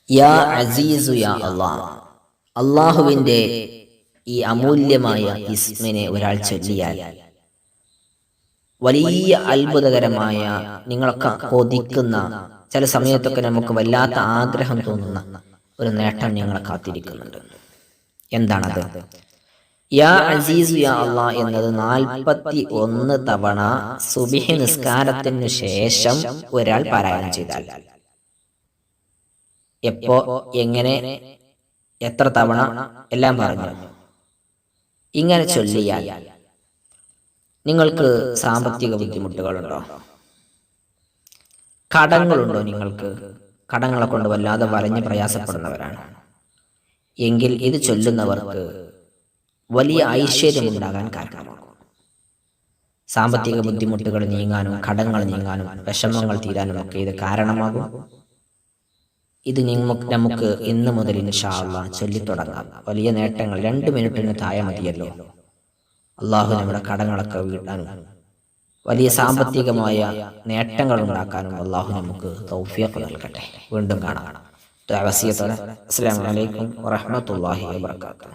യാ അസീസു യാ അല്ലാഹ്. അള്ളാഹുവിൻ്റെ ഈ അമൂല്യമായ ഇസ്മിനെ ഒരാൾ ചൊല്ലിയാൽ വലിയ അത്ഭുതകരമായ, നിങ്ങളൊക്കെ കൊതിക്കുന്ന, ചില സമയത്തൊക്കെ നമുക്ക് വല്ലാത്ത ആഗ്രഹം തോന്നുന്ന ഒരു നേട്ടം ഞങ്ങളെ കാത്തിരിക്കുന്നുണ്ട്. എന്താണത്? യാ അസീസു യാ അല്ലാഹ് എന്നത് 41 തവണ സുബ്ഹി നിസ്കാരത്തിനു ശേഷം ഒരാൾ പാരായണം ചെയ്താൽ, എപ്പോ, എങ്ങനെ, എത്ര തവണ എല്ലാം പറഞ്ഞു. ഇങ്ങനെ ചൊല്ലിയാൽ നിങ്ങൾക്ക് സാമ്പത്തിക ബുദ്ധിമുട്ടുകളുണ്ടോ? കടങ്ങളുണ്ടോ? നിങ്ങൾക്ക് കടങ്ങളെ കൊണ്ട് വല്ലാതെ വലഞ്ഞ് പ്രയാസപ്പെടുന്നവരാണ് എങ്കിൽ ഇത് ചൊല്ലുന്നവർക്ക് വലിയ ഐശ്വര്യമുണ്ടാകാൻ കാരണമാകും. സാമ്പത്തിക ബുദ്ധിമുട്ടുകൾ നീങ്ങാനും കടങ്ങൾ നീങ്ങാനും വിഷമങ്ങൾ തീരാനും ഒക്കെ ഇത് കാരണമാകും. ഇത് നമുക്ക് ഇന്ന് മുതൽ ഇൻഷാ അല്ലാഹ് ചൊല്ലിത്തുടങ്ങാം. വലിയ നേട്ടങ്ങൾ 2 മിനിറ്റിന് താഴെ മതിയല്ലോ. അള്ളാഹു നമ്മുടെ കടങ്ങളൊക്കെ വീട്ടാനും വലിയ സാമ്പത്തികമായ നേട്ടങ്ങൾ ഉണ്ടാക്കാനും അള്ളാഹു നമുക്ക് തൗഫീഖ് നൽകട്ടെ. വീണ്ടും കാണാം. അസ്സലാമു അലൈക്കും വറഹ്മത്തുള്ളാഹി വബറകാതുഹു.